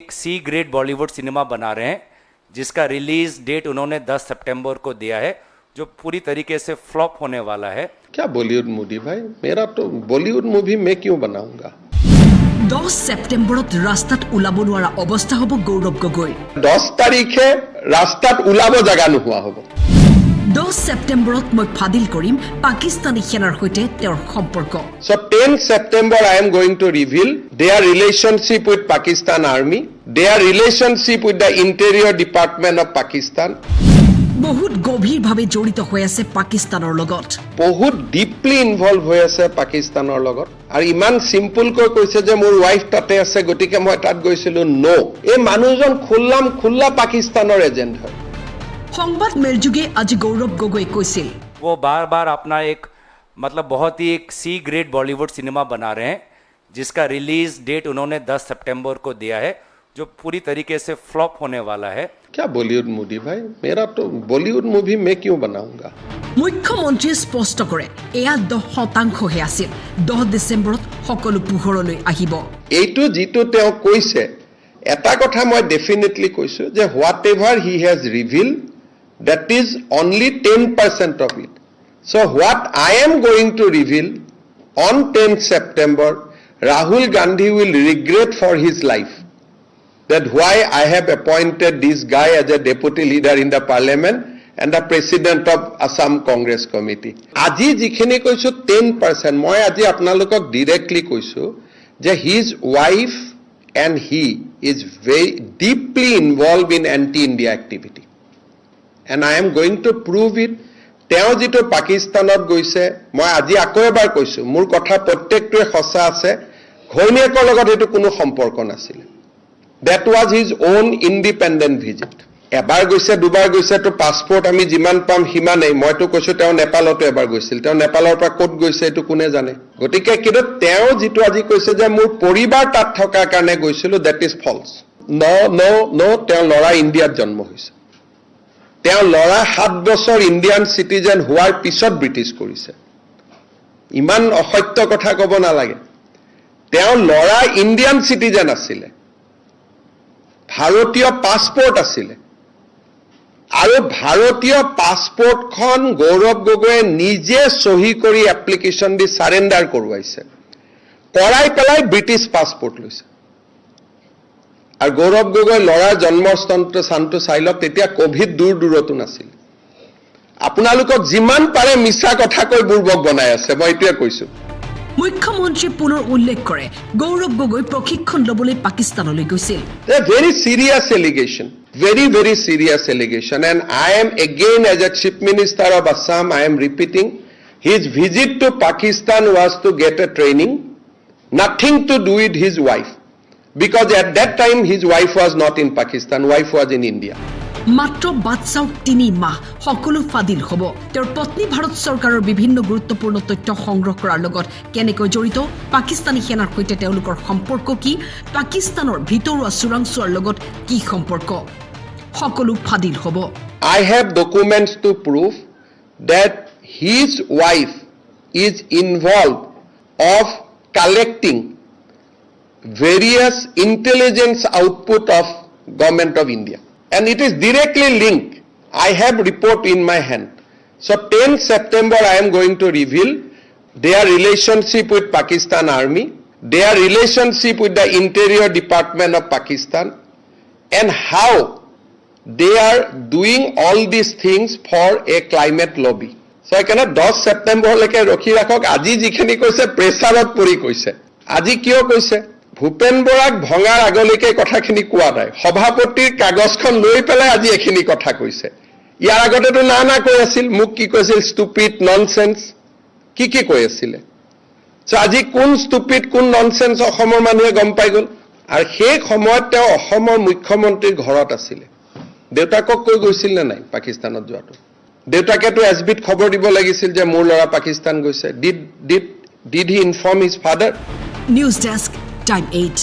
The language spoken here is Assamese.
एक सी ग्रेड बॉलीवुड सिनेमा बना रहे हैं जिसका रिलीज डेट उन्होंने 10 सितंबर को दिया है, जो पूरी तरीके से फ्लॉप होने वाला है। क्या बॉलीवुड मूवी भाई, मेरा तो बॉलीवुड मूवी मैं क्यों बनाऊंगा। 10 सेप्टेम्बरत रास्तात ওলাব নোৱাৰা অৱস্থা হ'ব গৌৰৱ গগৈ। 10 তাৰিখে ৰাস্তাত ওলাব জাগা নোহোৱা হ'ব। 10 সেপ্টেম্বৰত মই ফাদিল কৰিম পাকিস্তানী সেনাৰ সৈতে তেওঁৰ সম্পৰ্ক। So 10 September I am going to reveal their relationship with Pakistan Army, their relationship with the Interior Department of Pakistan. বহুত গভীৰভাৱে জড়িত হৈ আছে পাকিস্তানৰ লগত। বহুত ডিপলি ইনভলভ হৈ আছে পাকিস্তানৰ লগত। আৰু ইমান সিম্পল কৈ কৈছে যে মোৰ ওয়াইফ তাতে আছে গতিকে মই তাত গৈছিলো। নো, এই মানুহজন খুল্লা পাকিস্তানৰ এজেন্ট হয়। সংবাদ মেলযোগে আজি গৌৰৱ গগৈ কৈছিল, वो बार बार अपना एक बहुत ही एक सी ग्रेड बॉलीवुड सिनेमा बना रहे हैं जिसका रिलीज डेट उन्होंने 10 सितंबर को दिया है, जो पूरी तरीके से फ्लॉप होने वाला है। क्या बॉलीवुड मूवी भाई, मेरा तो बॉलीवुड मूवी मैं क्यों बनाऊंगा। মুখ্যমন্ত্ৰীয়ে স্পষ্ট কৰে এয়া 10% আছিল। 10 ডিসেম্বৰত সকলো পোহৰলৈ আহিব। এইটো যিটো তেওঁ কৈছে, এটা কথা মই ডেফিনেটলি কৈছো যে what ever he has reveal that is only 10% of it. So what I am going to reveal on 10th September, Rahul Gandhi will regret for his life that why I have appointed this guy as a deputy leader in the parliament and the president of Assam Congress Committee. Aji jikhini koisu 10%, moi aji apnalokok directly koisu je his wife and he is very deeply involved in anti-India activity. And I am going to prove it. তেওঁ যেটো পাকিস্তানত গৈছে, মই আজি আকৌ এবাৰ কৈছো মোৰ কথা প্ৰত্যেকটোৱে সঁচা আছে। ঘৈণীয়েকৰ লগত এটো কোনো সম্পৰ্ক নাছিল। That was his own independent visit. এবাৰ গৈছে, দুবাৰ গৈছে, তো পাসপোৰ্ট আমি যিমান পাম সিমানেই। মইতো কৈছো তেওঁ নেপালতো এবাৰ গৈছিল। তেওঁ নেপালৰ পৰা ক'ত গৈছে এটো কোনে জানে। গতিকে কিন্তু তেওঁ যেটো আজি কৈছে যে মোৰ পৰিবাৰ তাত থকাৰ কাৰণে গৈছিল, that is false. No, তেওঁ লৰা ইণ্ডিয়াত জন্ম হৈছে। তেওঁ লৰা 7 বছৰ ইণ্ডিয়ান সিটিজেন হোৱাৰ পিছত ব্ৰিটিছ কৰিছে। ইমান অসত্য কথা ক'ব নালাগে। তেওঁ লৰা ইণ্ডিয়ান সিটিজেন আছিল, ভাৰতীয় পাসপোৰ্ট আছিল, আৰু ভাৰতীয় পাসপোৰ্টখন গৌৰৱ গগৈয়ে নিজে সহি কৰি এপ্লিকেশন দি সাৰেন্ডাৰ কৰোৱাইছে। কৰাই পেলাই ব্ৰিটিছ পাসপোৰ্ট লৈছে। আৰ গৌৰব গগৈ লড়াৰ জন্মস্থানটো চাই লওক, তেতিয়া কোভিড দূৰতো নাছিল। আপোনালোকক যিমান পাৰে মিছা কথা কৈ বুৰ্বক বনাই আছে, মই এইটোৱে কৈছো। মুখ্যমন্ত্ৰীয়ে পুনৰ উল্লেখ কৰে গৌৰৱ গগৈ প্ৰশিক্ষণ ল'বলৈ পাকিস্তানলৈ গৈছিল। Very serious allegation, very serious allegation, and I am again as a chief minister of Assam, I am repeating, his visit to Pakistan was to get a training, nothing to do with his wife. Because at that time his wife was not in Pakistan, wife was in India. মাত্ৰ বাচ্চাও 3 মাহ সকলো ফাদিল হ'ব। তেওঁৰ পত্নী ভাৰত চৰকাৰৰ বিভিন্ন গুৰুত্বপূৰ্ণ তথ্য সংগ্ৰহ কৰাৰ লগত কেনেকৈ জড়িত, পাকিস্তানী সেনাৰ সৈতে তেওঁলোকৰ সম্পৰ্ক কি, পাকিস্তানৰ ভিতৰুৱা চোৰাংচোৱাৰ লগত কি সম্পৰ্ক, সকলো ফাদিল হ'ব। I have documents to prove that his wife is involved of collecting various intelligence output of government of India, and it is directly linked. I have report in my hand. So 10 September I am going to reveal their relationship with Pakistan Army, their relationship with the Interior Department of Pakistan, and how they are doing all these things for a climate lobby. So I cannot 10 September leke rokhi rakhok, aji jikhini koise pressurot pori koise, aji kiyo koise Bhupen বৰাক ভঙাৰ আগলৈকে কথাখিনি কোৱা নাই। সভাপতিৰ কাগজখন লৈ পেলাই আজি এখিনি কথা কৈছে। ইয়াৰ আগতেতো না কৈ আছিল, মোক কি কৈছিল, ষ্টুপিড, ননসেন্স, কি কৈ আছিলে। আজি কোন ষ্টুপিড কোন ননসেন্স অসমৰ মানুহে গম পাই গ'ল। আৰু সেই সময়ত তেওঁ অসমৰ মুখ্যমন্ত্ৰীৰ ঘৰত আছিলে। দেউতাকক কৈ গৈছিল নে নাই পাকিস্তানত যোৱাটো? দেউতাকেতো এছবিত খবৰ দিব লাগিছিল যে মোৰ ল'ৰা পাকিস্তান গৈছে। Did he inform his father? News desk, time 8।